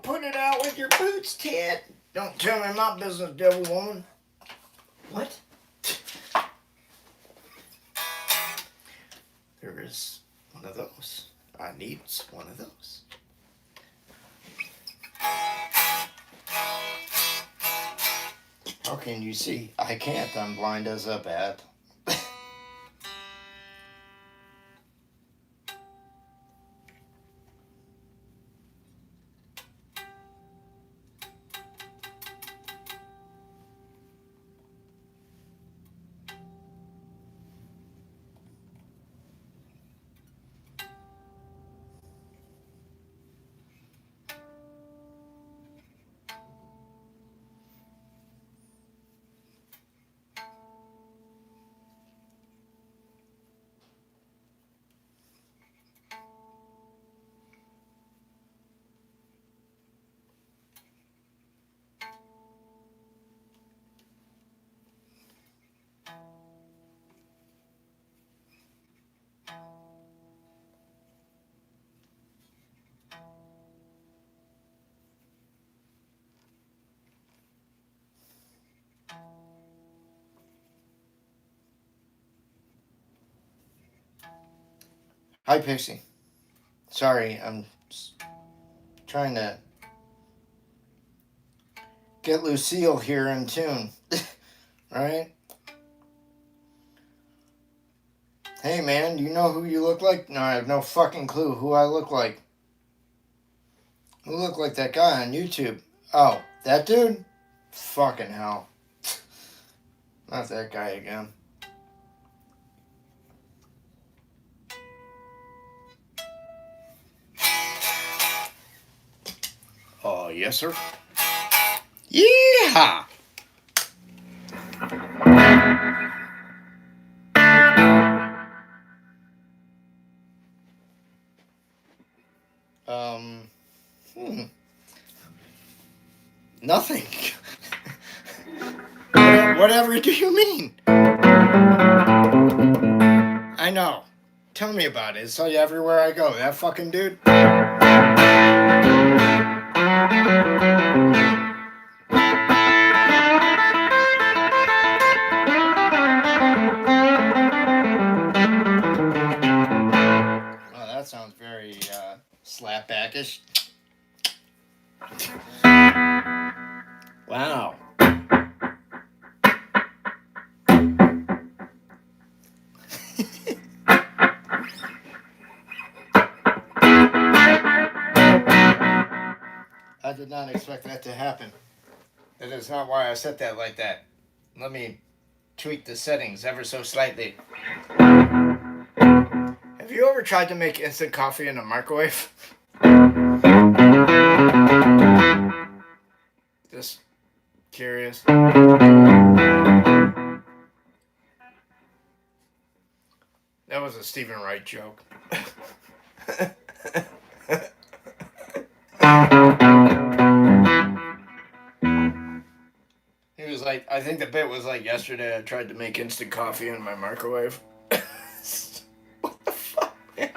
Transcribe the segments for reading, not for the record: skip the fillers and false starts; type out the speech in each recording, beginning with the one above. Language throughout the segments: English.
put it out with your boots, Ted. Don't tell me my business, devil woman. What? There is one of those. I need one of those. How can you see? I can't. I'm blind as a bat. Hi, Pixie. Sorry, I'm trying to get Lucille here in tune. Right? Hey, man, do you know who you look like? No, I have no fucking clue who I look like. You look like that guy on YouTube. Oh, that dude? Fucking hell. Not that guy again. Oh, yes, sir. Yeehaw! Nothing. Whatever do you mean? I know. Tell me about it. It's like everywhere I go. That fucking dude. Oh, that sounds very slapbackish. Wow. I did not expect that to happen. That is not why I set that like that. Let me tweak the settings ever so slightly. Have you ever tried to make instant coffee in a microwave? Just curious. That was a Stephen Wright joke. He was like, I think the bit was like yesterday I tried to make instant coffee in my microwave. What the fuck, man?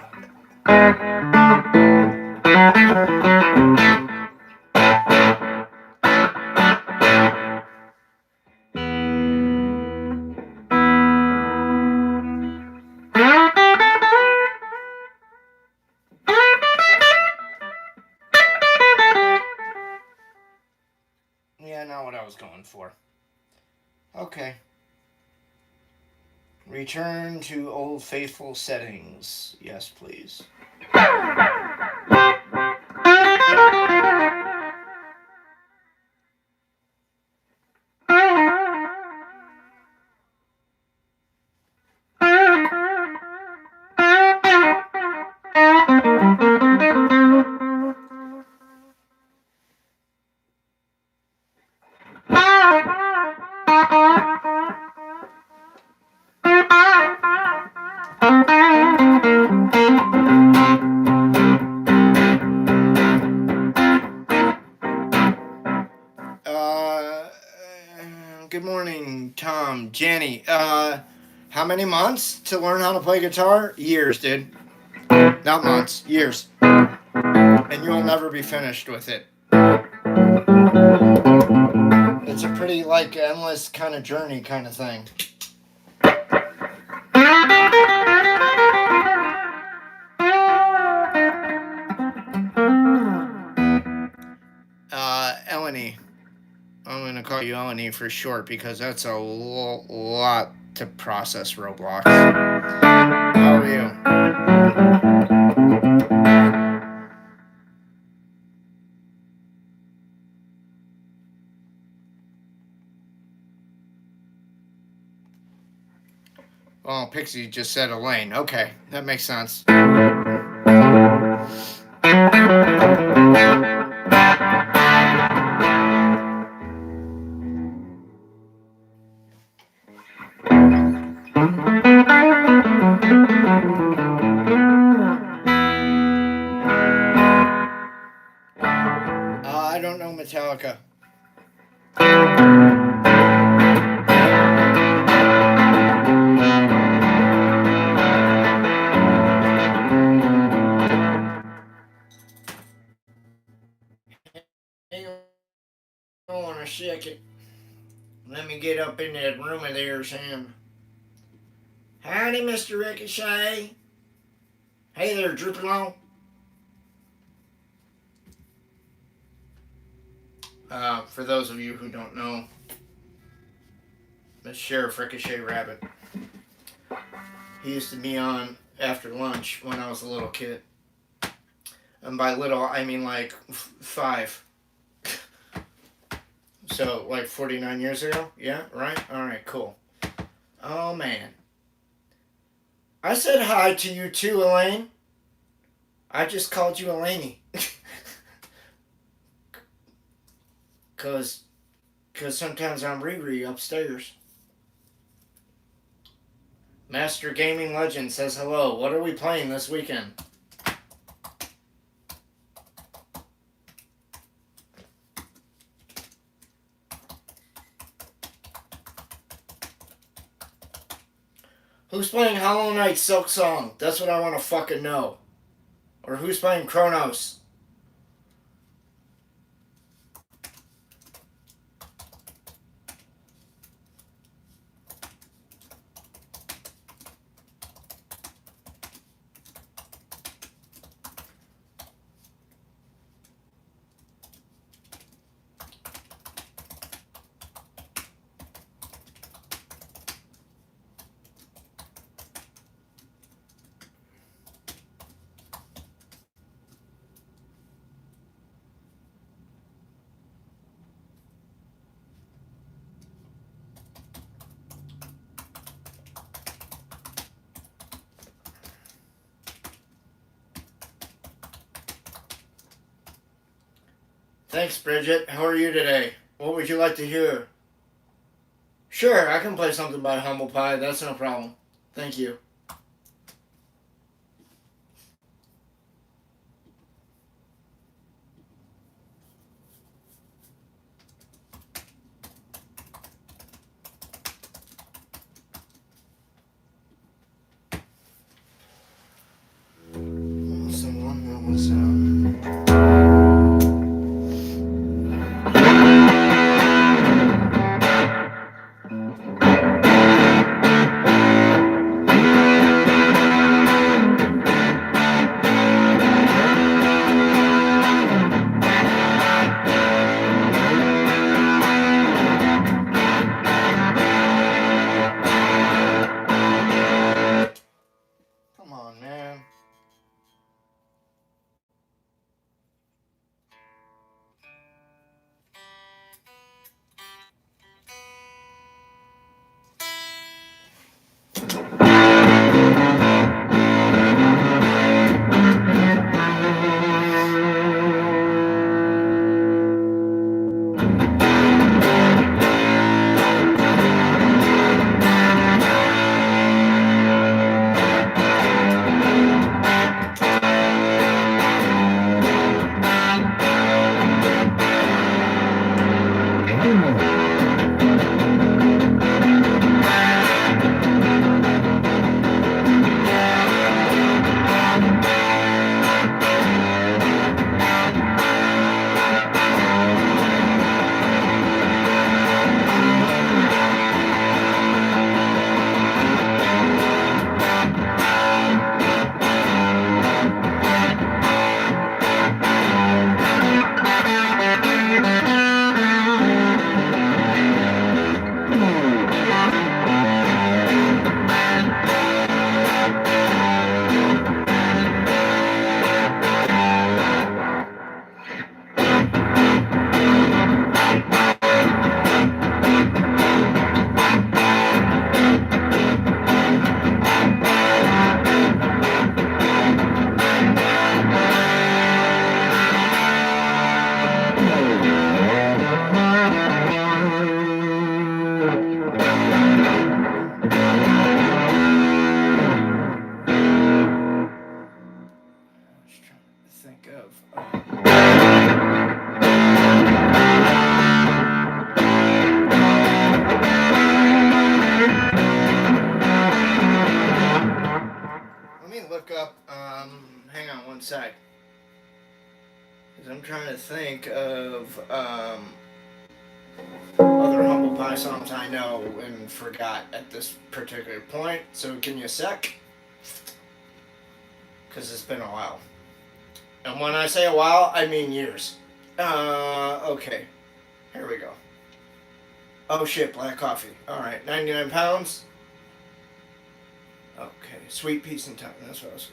Yeah, not what I was going for. Okay. Return to old faithful settings. Yes, please. Good morning, Tom, Jenny. How many months to learn how to play guitar? Years, dude. Not months, years. And you'll never be finished with it. pretty like endless kind of journey kind of thing. Eleni. I'm going to call you Eleni for short because that's a lot to process, Roblox. How are you? Oh, Pixie just said Elaine. Okay, that makes sense. I don't know Metallica. Hang on a second. Let me get up in that room of theirs, Sam. Howdy, Mr. Ricochet. Hey there, Drooping Low. For those of you who don't know, the Sheriff Ricochet Rabbit. He used to be on after lunch when I was a little kid. And by little, I mean like 5. So, like 49 years ago? Yeah, right? Alright, cool. Oh, man. I said hi to you too, Elaine. I just called you Elaney. Cause sometimes I'm Riri upstairs. Master Gaming Legend says hello. What are we playing this weekend? Who's playing Hollow Knight Silk Song? That's what I want to fucking know. Or who's playing Chronos? Thanks, Bridget. How are you today? What would you like to hear? Sure, I can play something by Humble Pie. That's no problem. Thank you. Someone that was Come on, man. Let me look up, hang on one sec. Because I'm trying to think of, other Humble Pie songs I know and forgot at this particular point. So give me a sec. Because it's been a while. And when I say a while, I mean years. Okay. Here we go. Oh shit, black coffee. Alright, 99 pounds. Okay, sweet peas and time. That's what I was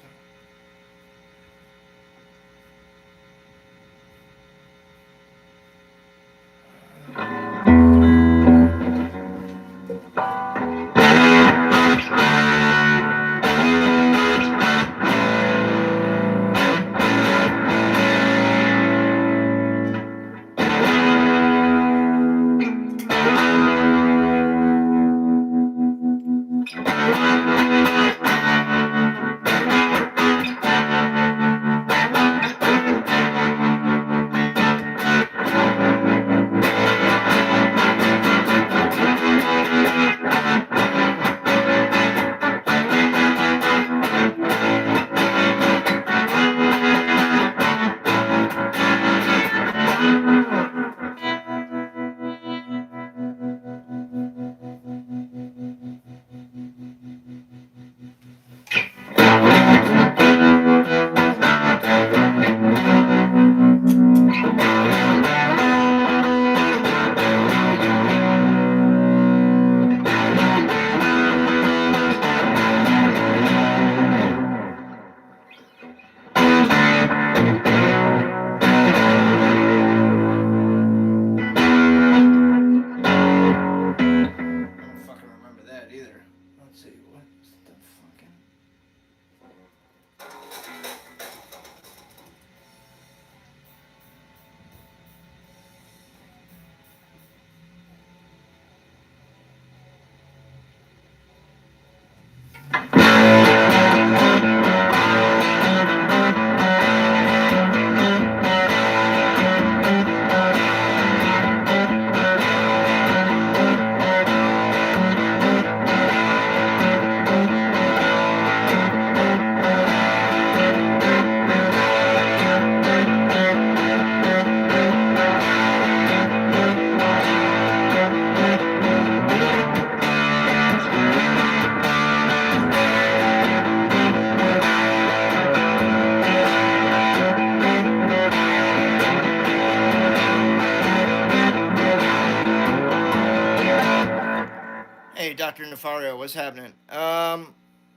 Hey, Dr. Nefario, what's happening?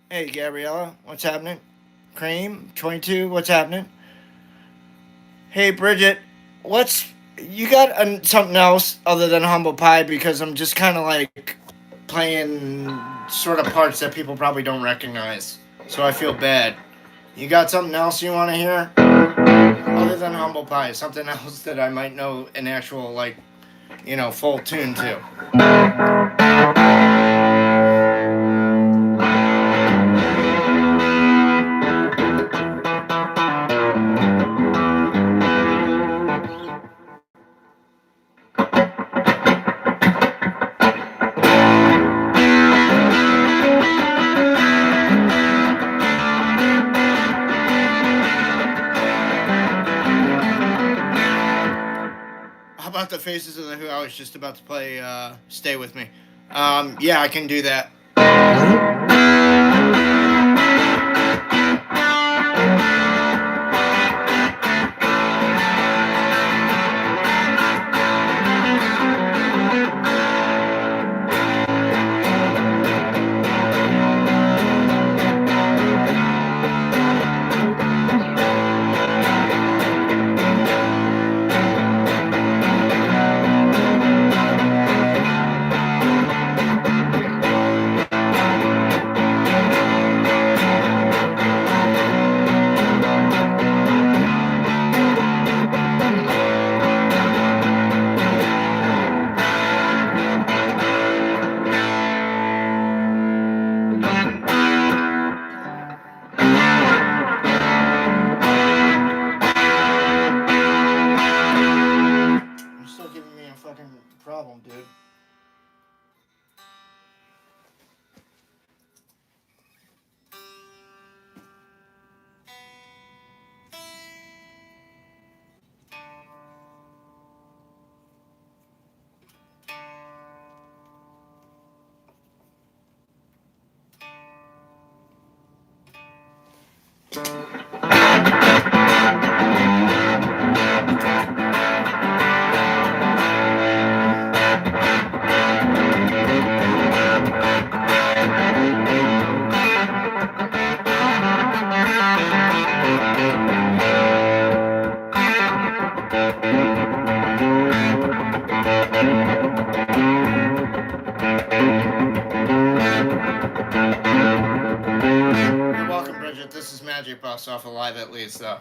Hey, Gabriella, what's happening? Cream, 22, what's happening? Hey, Bridget, you got something else other than Humble Pie? Because I'm just kind of like playing sort of parts that people probably don't recognize. So I feel bad. You got something else you want to hear? Other than Humble Pie, something else that I might know an actual, like, full tune to. About the Faces of the Who, I was just about to play Stay With Me. Yeah, I can do that. Magic Bus off of Live at Leeds, though.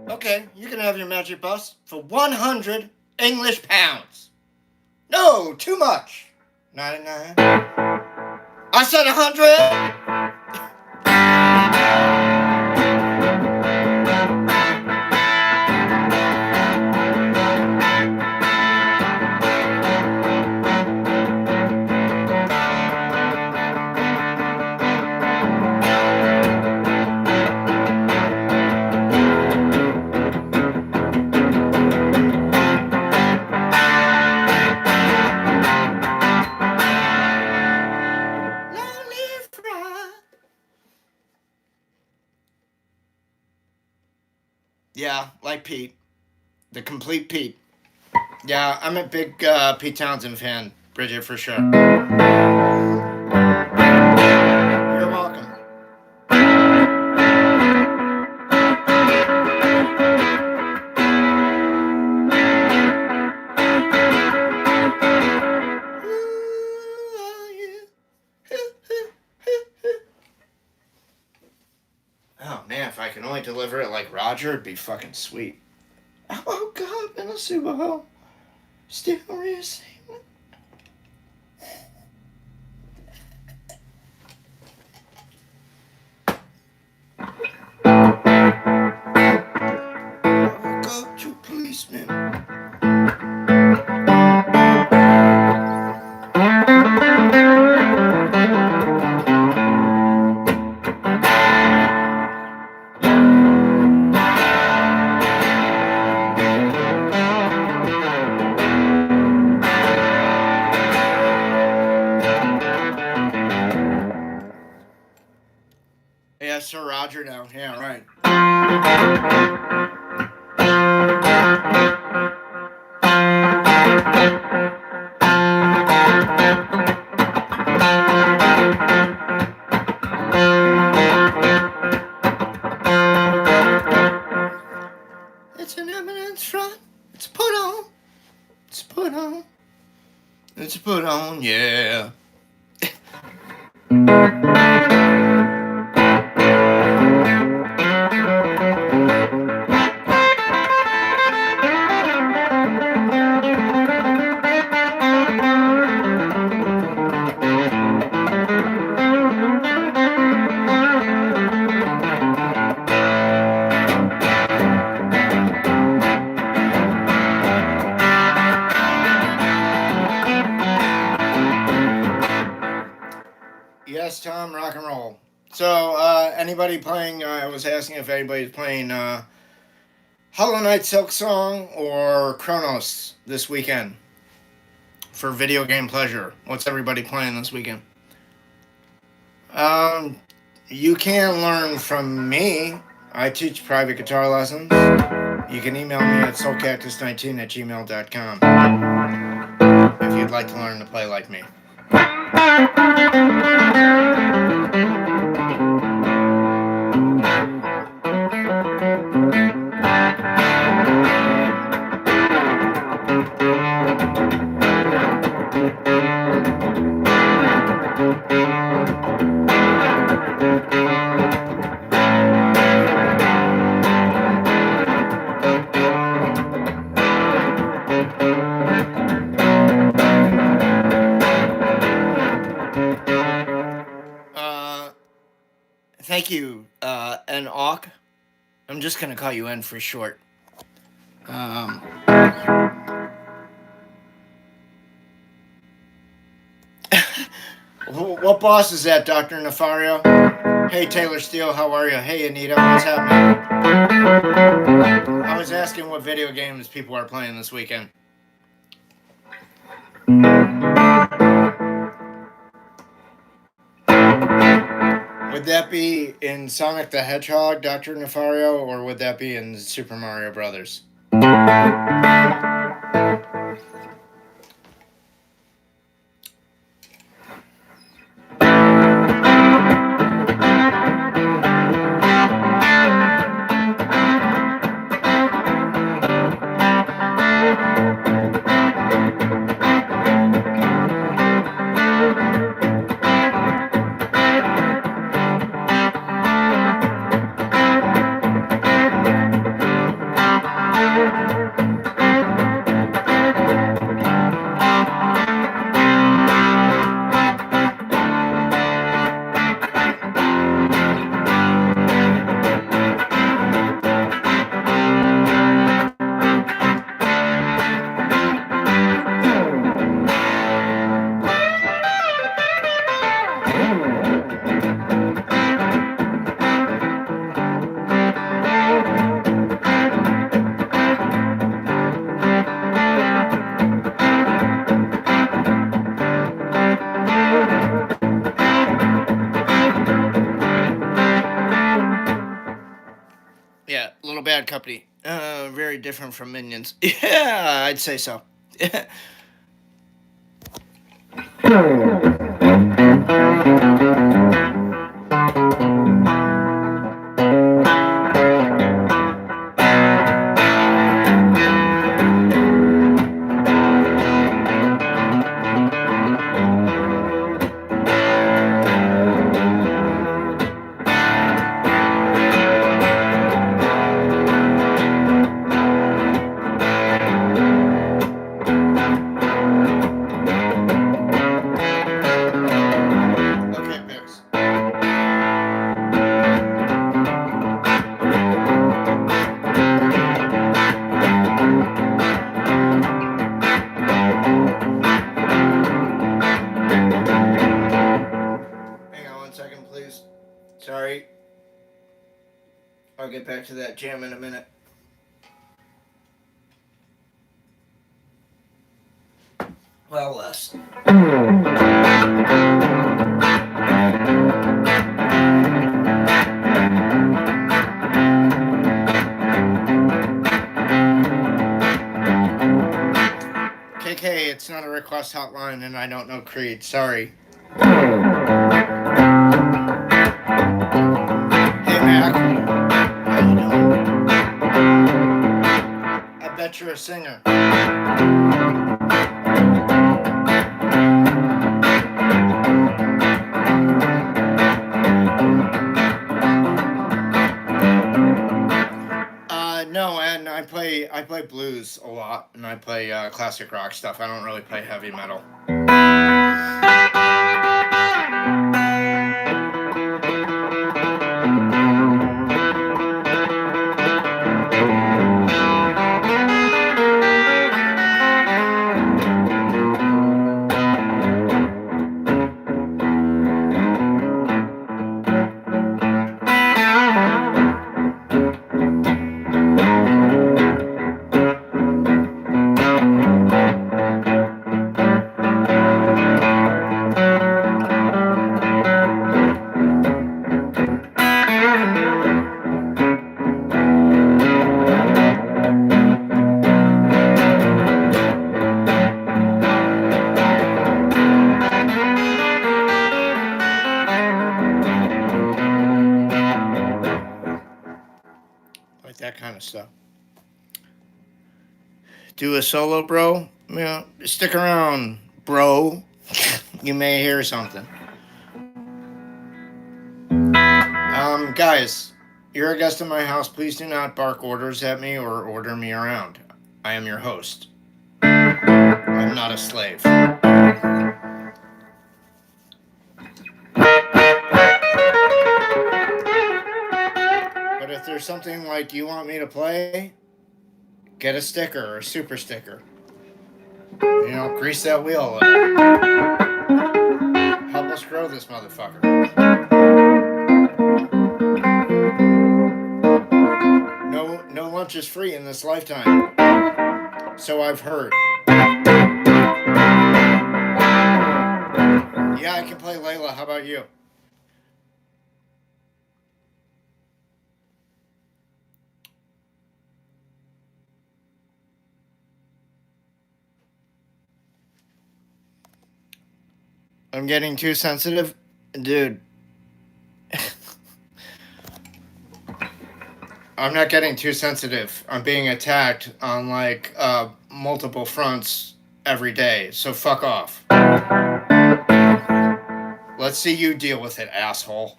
Okay, you can have your Magic Bus for 100 English pounds. No, too much. 99. I said 100. Yeah, like Pete. The complete Pete. Yeah, I'm a big Pete Townsend fan, Bridget, for sure. You're welcome. Oh man, if I can only deliver it like Roger, it'd be fucking sweet. Oh God, in a Super Bowl, still receiving. I got you, policeman. Yeah, Sir Roger now. Yeah, right. It's an eminence front. It's put on. It's put on. It's put on, yeah. Yes, Tom, rock and roll. So, anybody playing, I was asking if anybody's playing Hollow Knight Silk Song or Chronos this weekend for video game pleasure. What's everybody playing this weekend? You can learn from me. I teach private guitar lessons. You can email me at soulcactus19@gmail.com if you'd like to learn to play like me. Thank you, N-Awk. I'm just going to call you N for short. What boss is that, Dr. Nefario? Hey, Taylor Steele, how are you? Hey, Anita, what's happening? I was asking what video games people are playing this weekend. Would that be in Sonic the Hedgehog, Dr. Nefario, or would that be in Super Mario Brothers? Yeah, Little Bad Company. Very different from Minions. Yeah, I'd say so. Sorry. I'll get back to that jam in a minute. Well, less. KK, it's not a request hotline and I don't know Creed. Sorry. Hey, Mac. How you doing? I bet you're a singer. No, and I play blues a lot, and I play classic rock stuff. I don't really play heavy metal. That kind of stuff. Do a solo, bro? Yeah, stick around, bro. You may hear something. Guys, you're a guest in my house. Please do not bark orders at me or order me around. I am your host. I'm not a slave. But if there's something like you want me to play, get a sticker or a super sticker. You know, grease that wheel. Help us grow this motherfucker. No lunch is free in this lifetime. So I've heard. Yeah, I can play Layla. How about you? I'm getting too sensitive? Dude. I'm not getting too sensitive. I'm being attacked on like multiple fronts every day. So fuck off. Let's see you deal with it, asshole.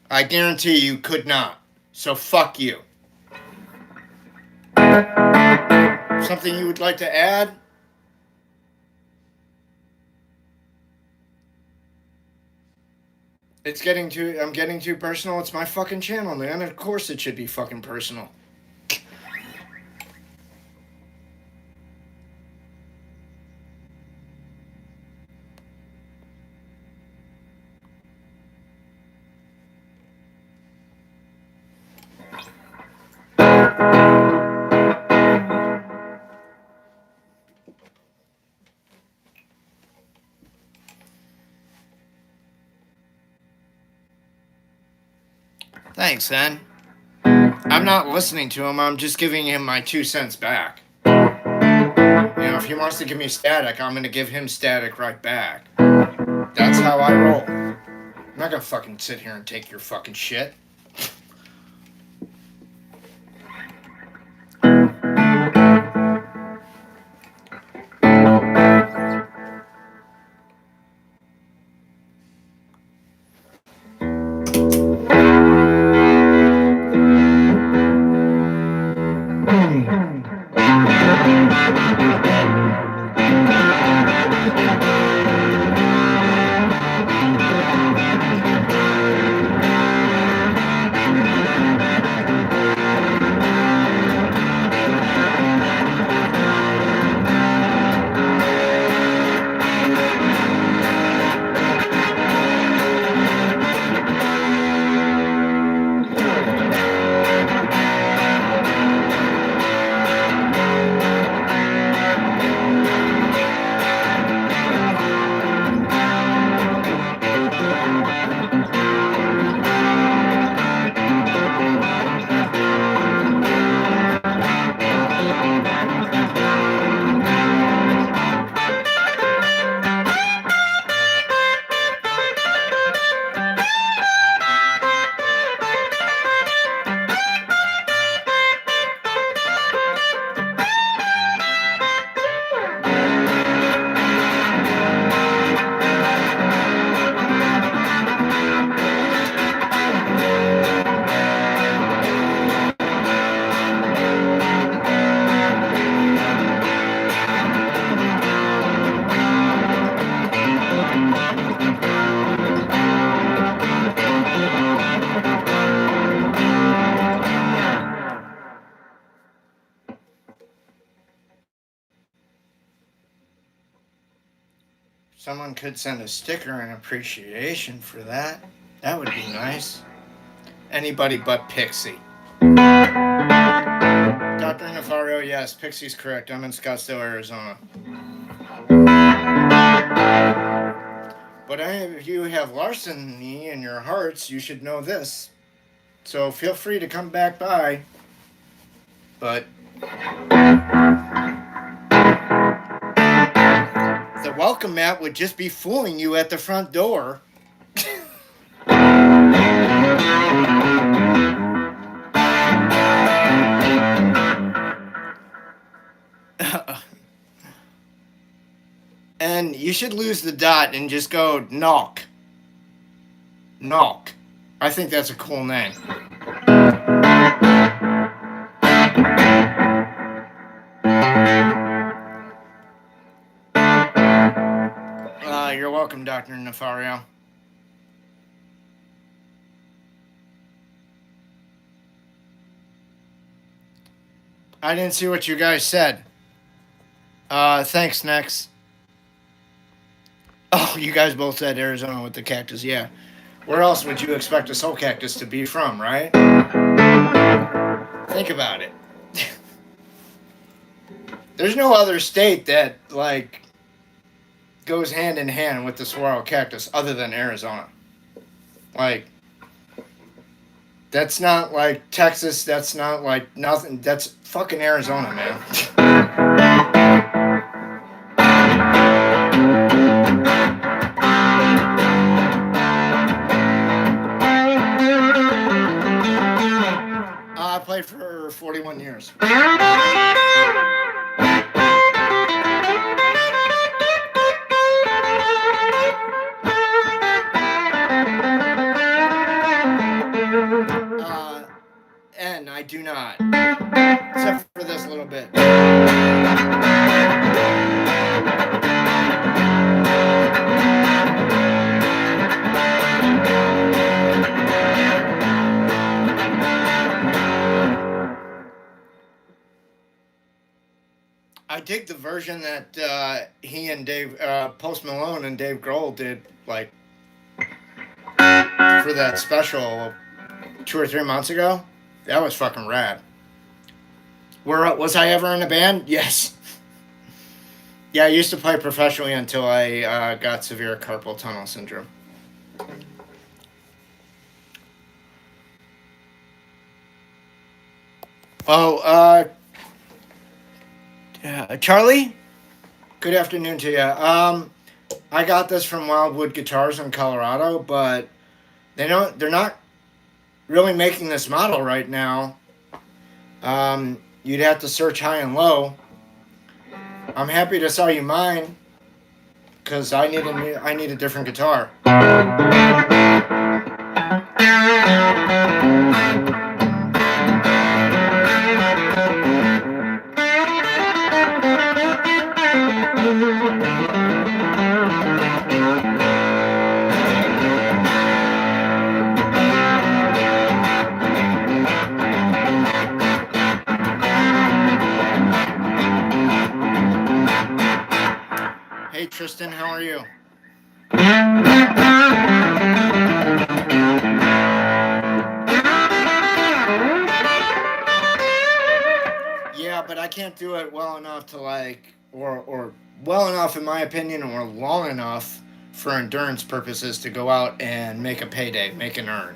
I guarantee you could not. So fuck you. Something you would like to add? I'm getting too personal. It's my fucking channel, man. Of course it should be fucking personal. Thanks, then. I'm not listening to him. I'm just giving him my 2 cents back. You know, if he wants to give me static, I'm going to give him static right back. That's how I roll. I'm not going to fucking sit here and take your fucking shit. Someone could send a sticker in appreciation for that. That would be nice. Anybody but Pixie. Dr. Nafario, yes, Pixie's correct. I'm in Scottsdale, Arizona. But if you have larceny in your hearts, you should know this. So feel free to come back by. But the welcome mat would just be fooling you at the front door. And you should lose the dot and just go knock. Knock. I think that's a cool name. You're welcome, Dr. Nafario. I didn't see what you guys said. Thanks, next. Oh, you guys both said Arizona with the cactus, yeah. Where else would you expect a Soulcactus to be from, right? Think about it. There's no other state that, like, goes hand in hand with the saguaro cactus other than Arizona. Like, that's not like Texas, that's not like nothing, that's fucking Arizona, man. I played for 41 years. And I do not. Except for this little bit. I dig the version that he and Dave, Post Malone and Dave Grohl did, like, for that special 2 or 3 months ago. That was fucking rad. Was I ever in a band? Yes. Yeah, I used to play professionally until I got severe carpal tunnel syndrome. Oh, yeah, Charlie? Good afternoon to you. I got this from Wildwood Guitars in Colorado, but they're not really making this model right now. You'd have to search high and low. I'm happy to sell you mine because I need a different guitar. Hey Tristan, how are you? Yeah, but I can't do it well enough to or well enough in my opinion, or long enough for endurance purposes to go out and make a payday, make an earn.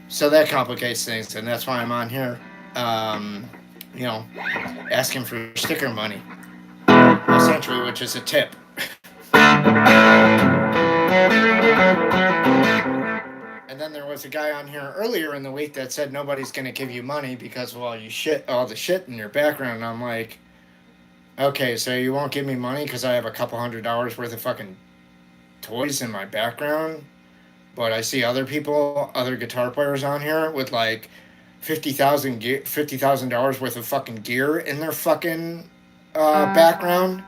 So that complicates things, and that's why I'm on here, asking for sticker money, essentially, which is a tip. And then there was a guy on here earlier in the week that said nobody's going to give you money because of all the shit in your background. And I'm like, okay, so you won't give me money because I have a couple $100 worth of fucking toys in my background? But I see other guitar players on here with like $50,000 worth of fucking gear in their fucking background,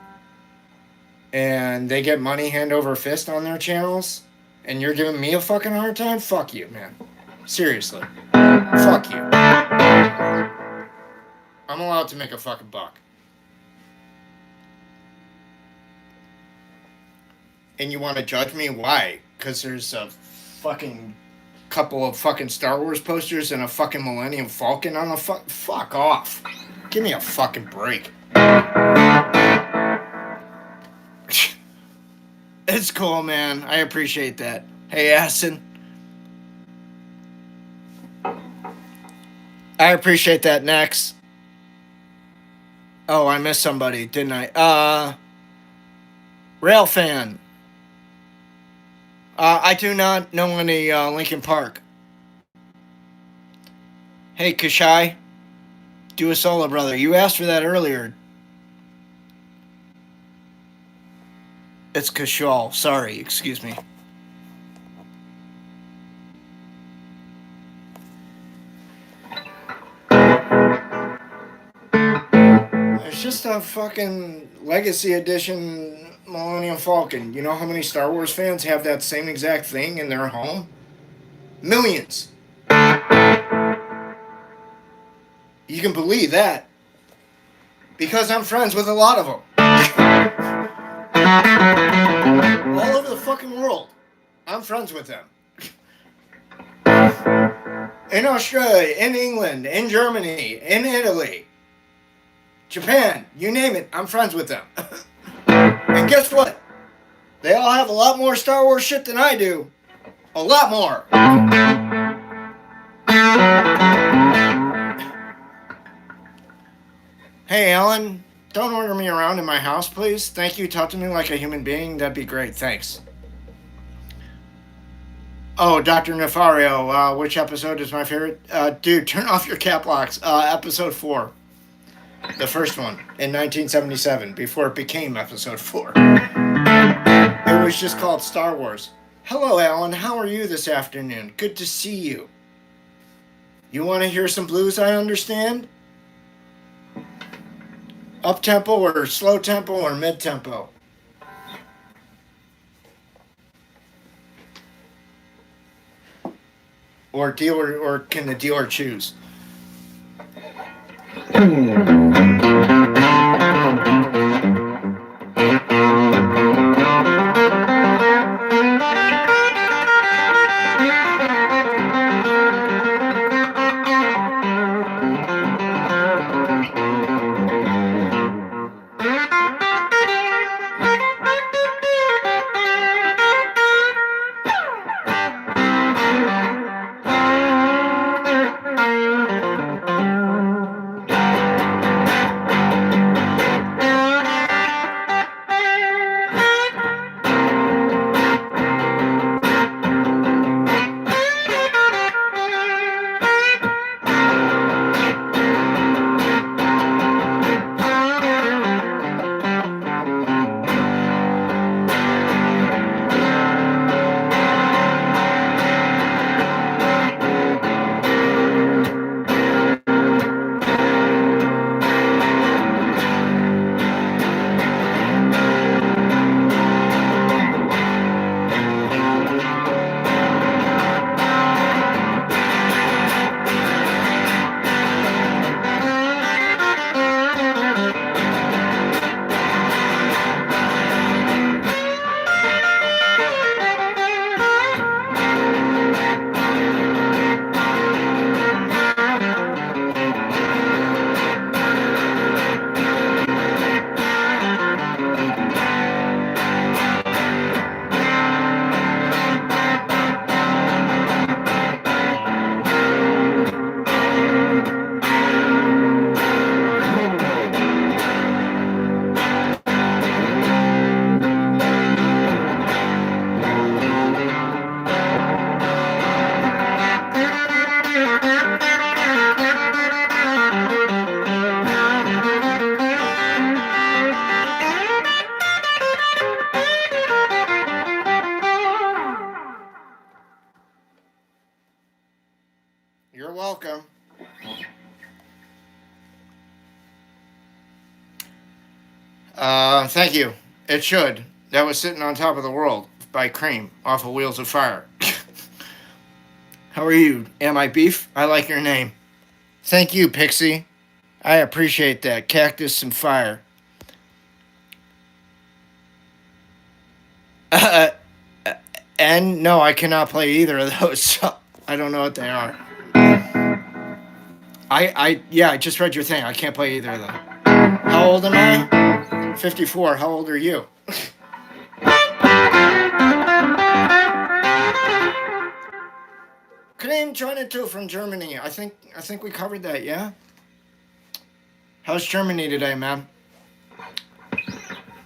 and they get money hand over fist on their channels, and you're giving me a fucking hard time? Fuck you, man. Seriously. Fuck you. I'm allowed to make a fucking buck. And you want to judge me? Why? Because there's a fucking couple of fucking Star Wars posters and a fucking Millennium Falcon on the fuck off. Give me a fucking break. It's cool, man. I appreciate that. Hey, Asin. I appreciate that, Nex. Oh, I missed somebody, didn't I? Railfan. I do not know any Linkin Park. Hey, Kashai. Do a solo, brother. You asked for that earlier. It's Kashal. Sorry, excuse me. It's just a fucking Legacy Edition Millennium Falcon. You know how many Star Wars fans have that same exact thing in their home? Millions. You can believe that. Because I'm friends with a lot of them. All over the fucking world. I'm friends with them. In Australia, in England, in Germany, in Italy, Japan, you name it, I'm friends with them. And guess what? They all have a lot more Star Wars shit than I do. A lot more. Hey, Alan, don't order me around in my house, please. Thank you. Talk to me like a human being. That'd be great. Thanks. Oh, Dr. Nefario, which episode is my favorite? Dude, turn off your cap locks. Episode 4. The first one in 1977, before it became episode 4. It was just called Star Wars. Hello, Alan. How are you this afternoon? Good to see you. You want to hear some blues, I understand? Up-tempo or slow-tempo or mid-tempo? Or can the dealer choose? You're welcome. Thank you. It should. That was Sitting on Top of the World by Cream off of Wheels of Fire. How are you? Am I Beef? I like your name. Thank you, Pixie. I appreciate that. Cactus and Fire. And no, I cannot play either of those. So I don't know what they are. I just read your thing. I can't play either of them. How old am I? 54. How old are you? Cream 22 from Germany. I think we covered that, yeah? How's Germany today, man?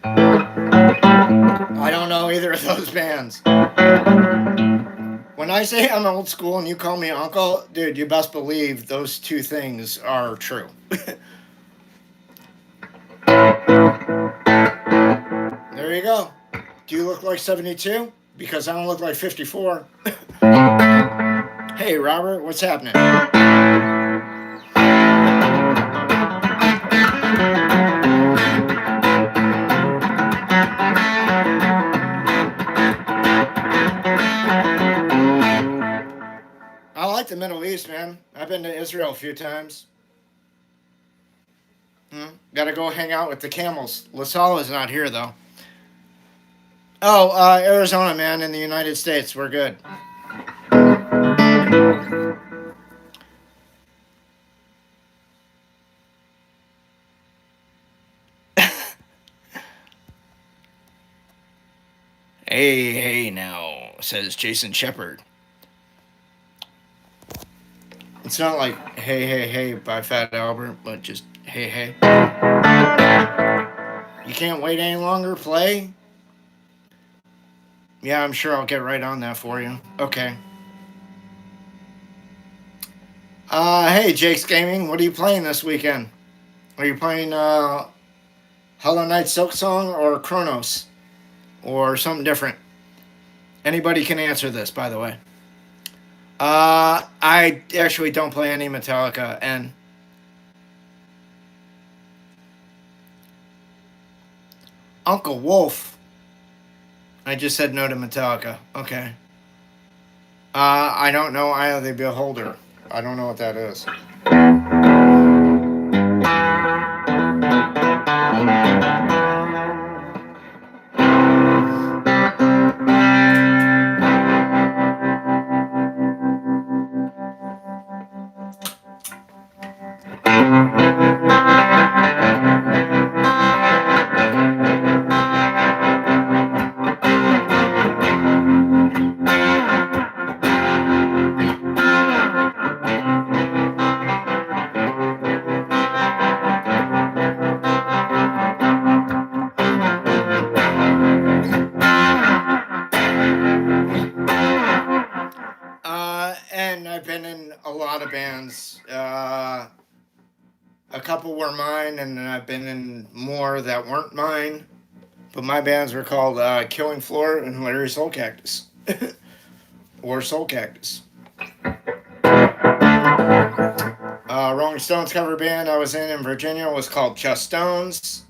I don't know either of those bands. When I say I'm old school and you call me uncle, dude, you best believe those two things are true. There you go. Do you look like 72? Because I don't look like 54. Hey, Robert, what's happening? I like the Middle East, man. I've been to Israel a few times. Gotta go hang out with the camels. LaSalle is not here, though. Oh, Arizona, man, in the United States. We're good. Hey now, says Jason Shepard. It's not like hey by Fat Albert, but just hey. You can't wait any longer, play? Yeah, I'm sure I'll get right on that for you. Okay. Hey, Jake's Gaming, what are you playing this weekend? Are you playing Hollow Knight Silk Song or Chronos? Or something different? Anybody can answer this, by the way. I actually don't play any Metallica, and Uncle Wolf. I just said no to Metallica. Okay. I don't know Eye of the Beholder. I don't know what that is. And I've been in a lot of bands. A couple were mine, and I've been in more that weren't mine. But my bands were called Killing Floor and Larry Soulcactus. Or Soulcactus. Rolling Stones cover band I was in Virginia was called Just Stones.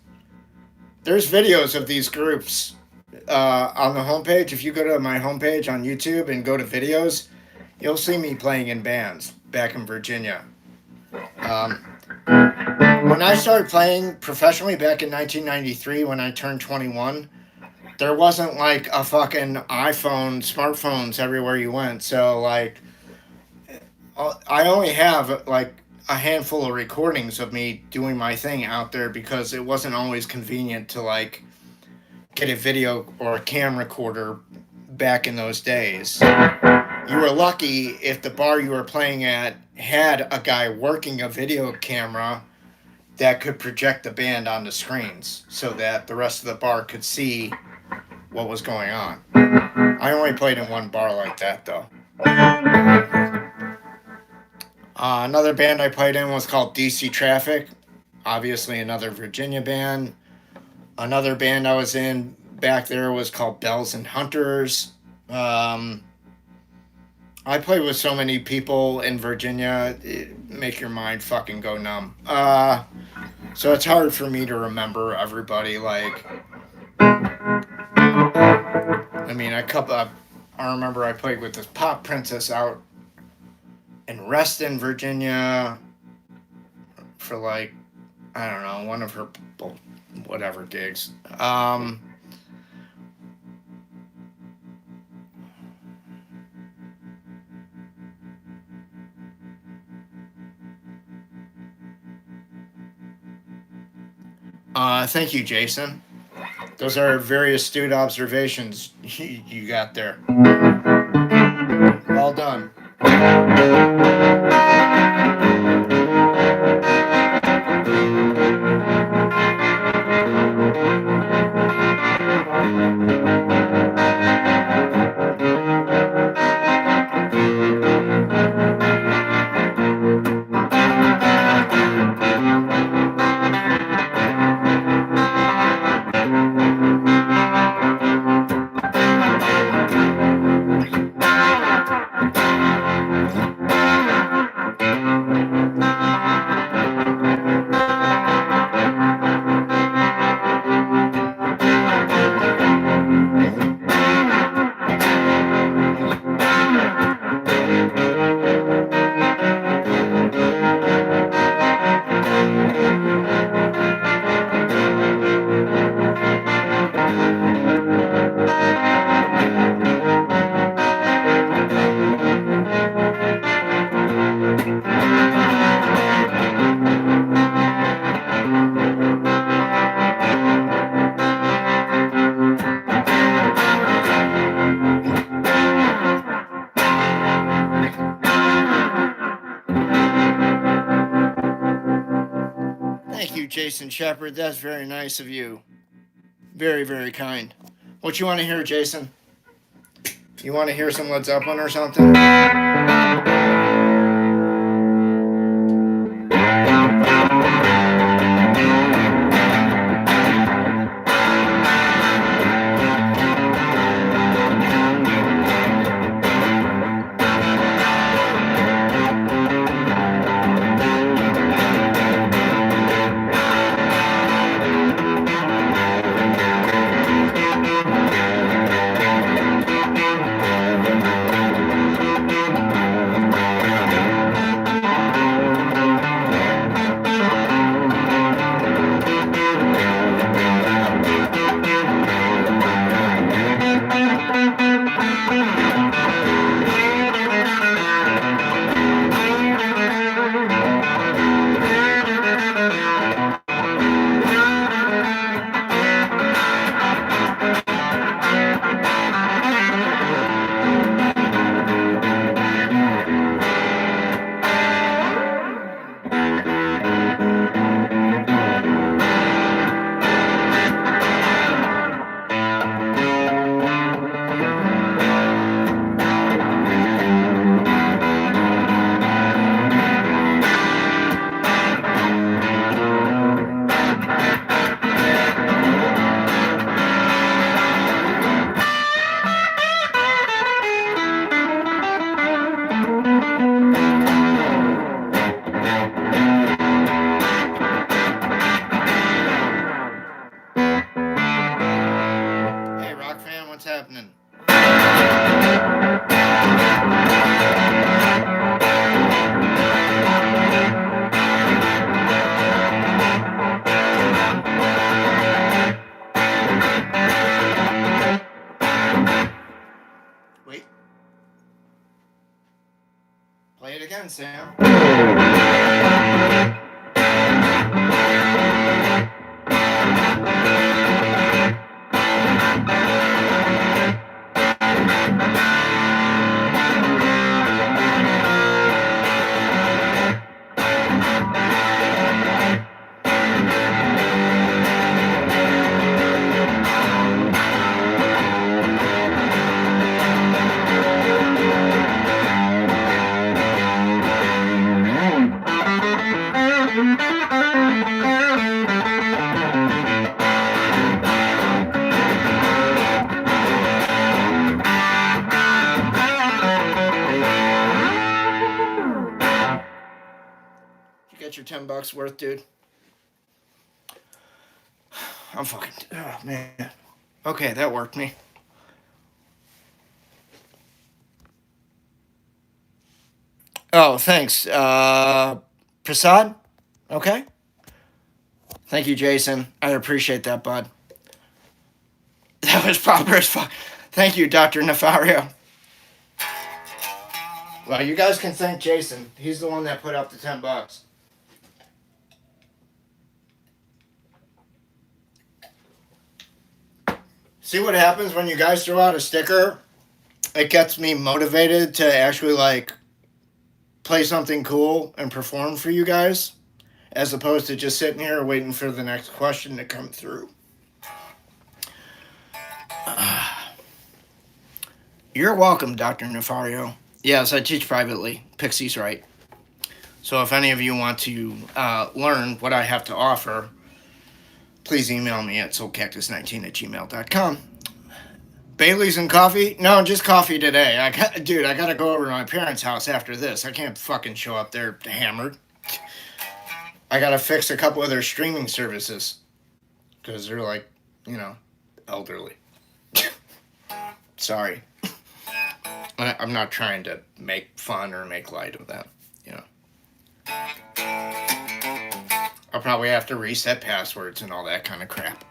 There's videos of these groups on the homepage. If you go to my homepage on YouTube and go to videos, you'll see me playing in bands back in Virginia. When I started playing professionally back in 1993, when I turned 21, there wasn't like a fucking iPhone, smartphones everywhere you went. So, like, I only have like a handful of recordings of me doing my thing out there because it wasn't always convenient to like get a video or a cam recorder back in those days. You were lucky if the bar you were playing at had a guy working a video camera that could project the band on the screens so that the rest of the bar could see what was going on. I only played in one bar like that, though. Another band I played in was called DC Traffic. Obviously, another Virginia band. Another band I was in back there was called Bells and Hunters. I played with so many people in Virginia, it make your mind fucking go numb. So it's hard for me to remember everybody. Like, I mean, I remember I played with this pop princess out in Reston, Virginia, for like, I don't know, one of her whatever gigs. Thank you, Jason. Those are very astute observations you got there. Well done. Jason Shepard. That's very nice of you. Very, very kind. What you want to hear, Jason? You want to hear some Led Zeppelin or something? Play it again, Sam. Your $10 worth, dude. I'm fucking. Oh man. Okay, that worked me. Oh, thanks, Prasad. Okay. Thank you, Jason. I appreciate that, bud. That was proper as fuck. Thank you, Dr. Nefario. Well, you guys can thank Jason. He's the one that put up the $10. See what happens when you guys throw out a sticker? It gets me motivated to actually, like, play something cool and perform for you guys, as opposed to just sitting here waiting for the next question to come through. You're welcome, Dr. Nefario. Yes, I teach privately. Pixie's right. So if any of you want to learn what I have to offer, please email me at soulcactus19@gmail.com. Bailey's and coffee? No, just coffee today. I gotta go over to my parents' house after this. I can't fucking show up there hammered. I gotta fix a couple of their streaming services. Because they're like, elderly. Sorry. I'm not trying to make fun or make light of them, I'll probably have to reset passwords and all that kind of crap.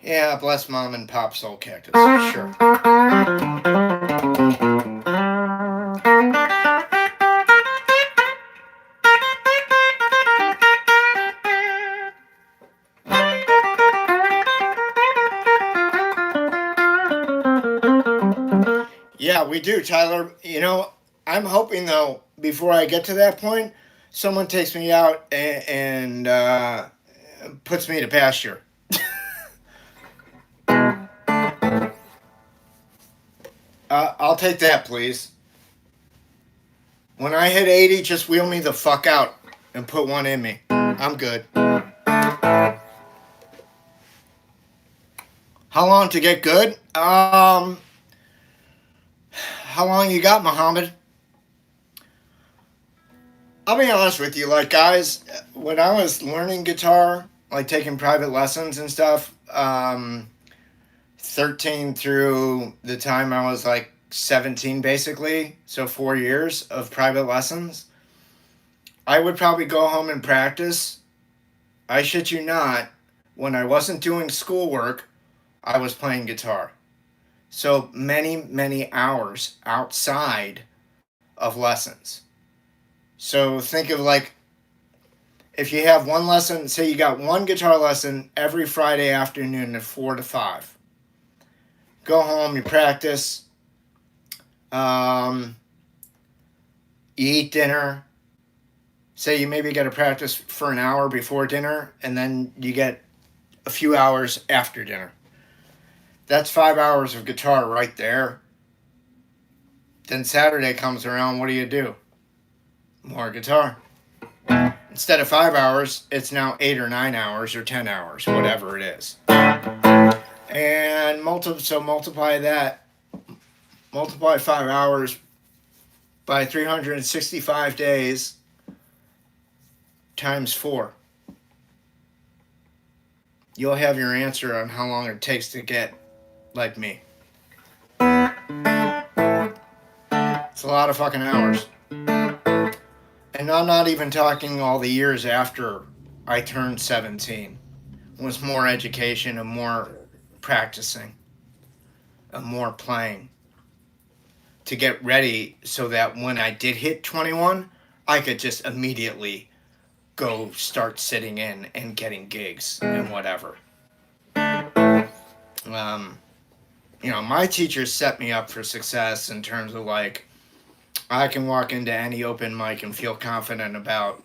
Yeah, bless Mom and Pop Soulcactus. Sure. Yeah, we do, Tyler. You know, I'm hoping though, before I get to that point, someone takes me out and puts me to pasture. I'll take that, please. When I hit 80, just wheel me the fuck out and put one in me. I'm good. How long to get good? How long you got, Muhammad? I'll be honest with you, like, guys, when I was learning guitar, like taking private lessons and stuff, 13 through the time I was like 17, basically, so 4 years of private lessons, I would probably go home and practice. I shit you not, when I wasn't doing schoolwork, I was playing guitar. So many, many hours outside of lessons. So think of like, if you have one lesson, say you got one guitar lesson every Friday afternoon at 4 to 5. Go home, you practice, you eat dinner. Say you maybe get to practice for an hour before dinner, and then you get a few hours after dinner. That's 5 hours of guitar right there. Then Saturday comes around, what do? More guitar. Instead of 5 hours, it's now 8 or 9 hours or 10 hours, whatever it is. And multiply that, multiply 5 hours by 365 days times 4. You'll have your answer on how long it takes to get like me. It's a lot of fucking hours. And I'm not even talking all the years after I turned 17. It was more education and more practicing and more playing to get ready so that when I did hit 21, I could just immediately go start sitting in and getting gigs and whatever. You know, my teachers set me up for success in terms of like, I can walk into any open mic and feel confident about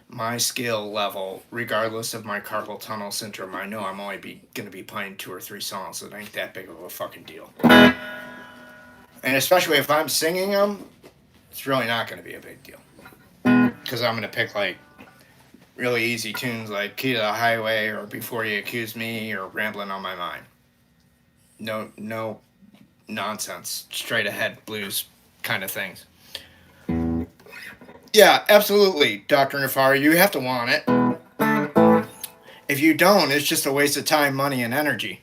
my skill level, regardless of my carpal tunnel syndrome. I know I'm only going to be playing 2 or 3 songs. It ain't that big of a fucking deal. And especially if I'm singing them, it's really not going to be a big deal. Because I'm going to pick like really easy tunes like Key to the Highway or Before You Accuse Me or Rambling on My Mind. No nonsense, straight ahead blues kind of things. Yeah, absolutely, Dr. Nafari. You have to want it. If you don't, it's just a waste of time, money, and energy.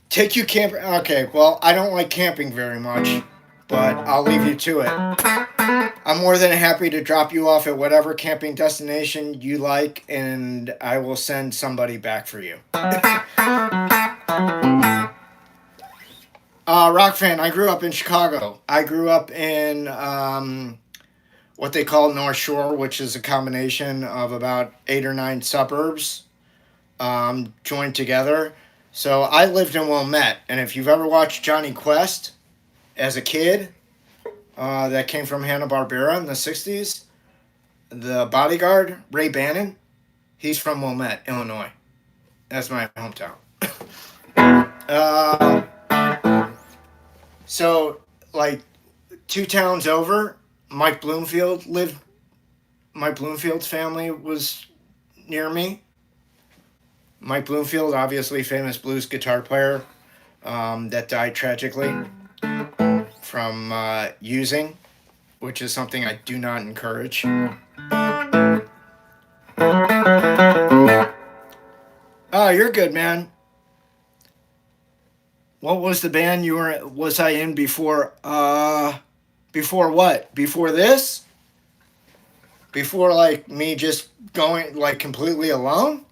Take you camping. Okay, well, I don't like camping very much, but I'll leave you to it. I'm more than happy to drop you off at whatever camping destination you like, and I will send somebody back for you. Rock fan, I grew up in Chicago. I grew up in what they call North Shore, which is a combination of about 8 or 9 suburbs joined together. So I lived in Wilmette, and if you've ever watched Johnny Quest as a kid, that came from Hanna-Barbera in the 60s, the bodyguard, Ray Bannon, he's from Wilmette, Illinois. That's my hometown. So, like, 2 towns over, Mike Bloomfield's family was near me. Mike Bloomfield, obviously famous blues guitar player that died tragically from using, which is something I do not encourage. Oh, you're good, man. What was the band was I in before? Before what? Before this? Before, like, me just going, like, completely alone?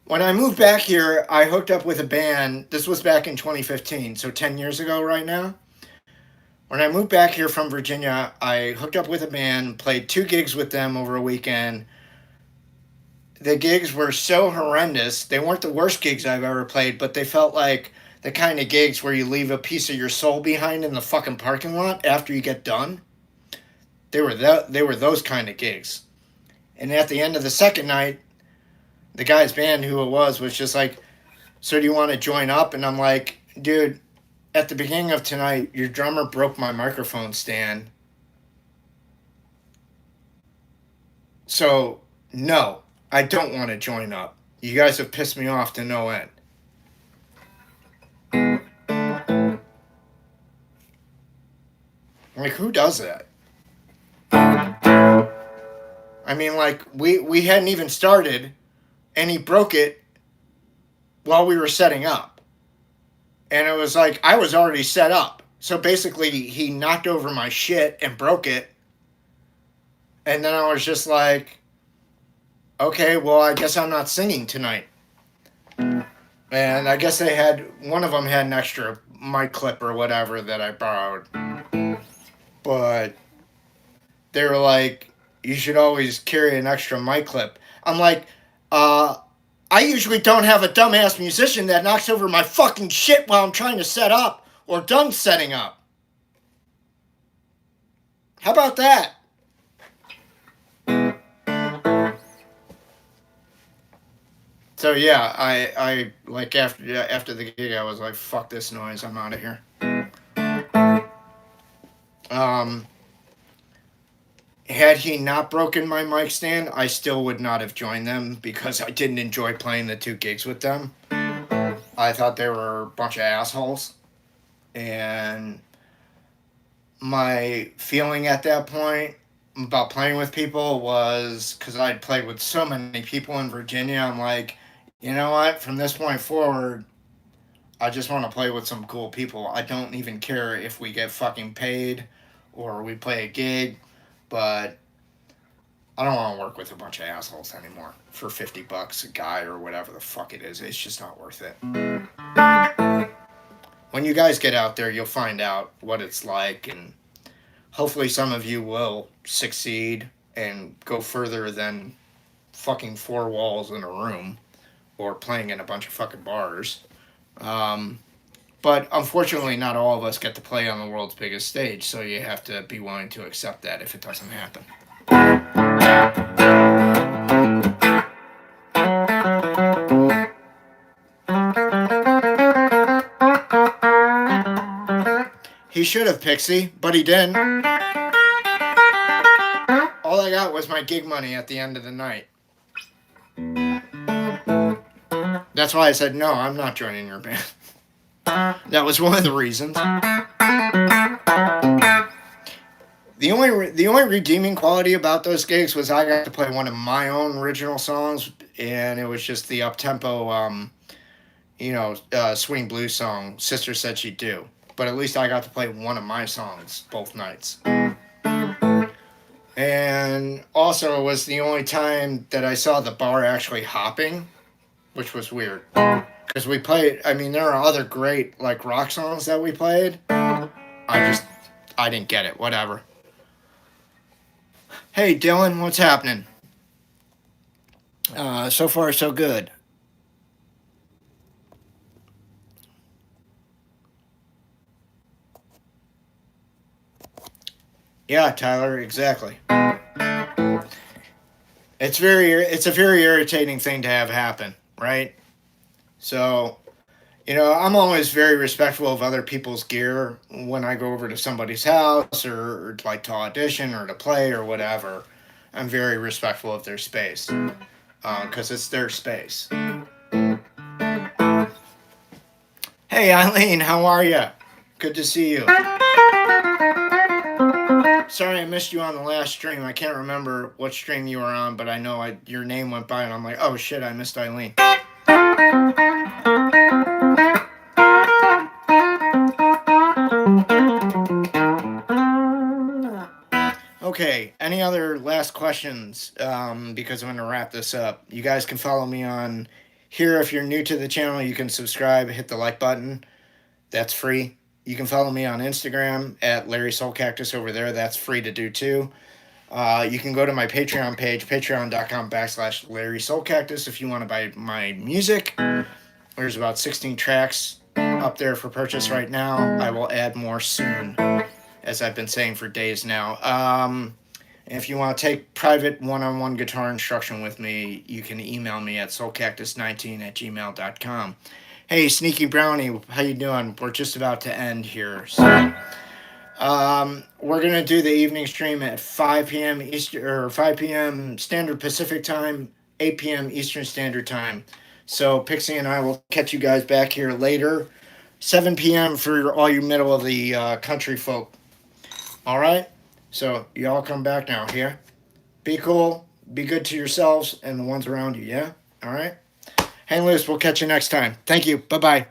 When I moved back here, I hooked up with a band. This was back in 2015, so 10 years ago right now. When I moved back here from Virginia, I hooked up with a band, played 2 gigs with them over a weekend. the gigs were so horrendous. They weren't the worst gigs I've ever played, but they felt like the kind of gigs where you leave a piece of your soul behind in the fucking parking lot after you get done. They were those kind of gigs. And at the end of the second night, the guy's band, who it was just like, so do you want to join up? And I'm like, dude, at the beginning of tonight, your drummer broke my microphone stand. So, no, I don't want to join up. You guys have pissed me off to no end. Like, who does that? I mean, like, we hadn't even started, and he broke it while we were setting up. And it was like, I was already set up. So basically, he knocked over my shit and broke it. And then I was just like, okay, well, I guess I'm not singing tonight. And I guess one of them had an extra mic clip or whatever that I borrowed. But they were like, you should always carry an extra mic clip. I'm like, I usually don't have a dumbass musician that knocks over my fucking shit while I'm trying to set up or done setting up. How about that? So yeah, I like after the gig, I was like, fuck this noise, I'm out of here. Had he not broken my mic stand, I still would not have joined them because I didn't enjoy playing the 2 gigs with them. I thought they were a bunch of assholes. And my feeling at that point about playing with people was, because I'd played with so many people in Virginia, I'm like, you know what, from this point forward, I just want to play with some cool people. I don't even care if we get fucking paid or we play a gig, but I don't want to work with a bunch of assholes anymore for $50 a guy or whatever the fuck it is. It's just not worth it. When you guys get out there, you'll find out what it's like, and hopefully some of you will succeed and go further than fucking 4 walls in a room or playing in a bunch of fucking bars. But unfortunately, not all of us get to play on the world's biggest stage, so you have to be willing to accept that if it doesn't happen. He should have, Pixie, but he didn't. All I got was my gig money at the end of the night. That's why I said, no, I'm not joining your band. That was one of the reasons. The only redeeming quality about those gigs was I got to play one of my own original songs, and it was just the up-tempo, swing blues song, Sister Said She'd Do. But at least I got to play one of my songs both nights. And also, it was the only time that I saw the bar actually hopping, which was weird. Because we played, I mean, there are other great, like, rock songs that we played. I didn't get it. Whatever. Hey, Dylan, what's happening? So far, so good. Yeah, Tyler, exactly. It's a very irritating thing to have happen, right? So, I'm always very respectful of other people's gear when I go over to somebody's house or like to audition or to play or whatever. I'm very respectful of their space because it's their space. Hey, Eileen, how are you? Good to see you. Sorry I missed you on the last stream. I can't remember what stream you were on, but I know your name went by and I'm like, oh shit, I missed Eileen. Okay, any other last questions? Because I'm going to wrap this up. You guys can follow me on here. If you're new to the channel, you can subscribe, hit the like button. That's free. You can follow me on Instagram at Larry Soulcactus over there. That's free to do too. You can go to my Patreon page, patreon.com/Larry Soulcactus, if you want to buy my music. There's about 16 tracks up there for purchase right now. I will add more soon, as I've been saying for days now. If you want to take private one-on-one guitar instruction with me, you can email me at soulcactus19@gmail.com. Hey, Sneaky Brownie, how you doing? We're just about to end here. So, we're going to do the evening stream at 5 p.m. Eastern, or 5 p.m. Standard Pacific Time, 8 p.m. Eastern Standard Time. So Pixie and I will catch you guys back here later. 7 p.m. for all you middle of the country folk. All right? So y'all come back now, yeah? Be cool. Be good to yourselves and the ones around you, yeah? All right? Hang loose. We'll catch you next time. Thank you. Bye-bye.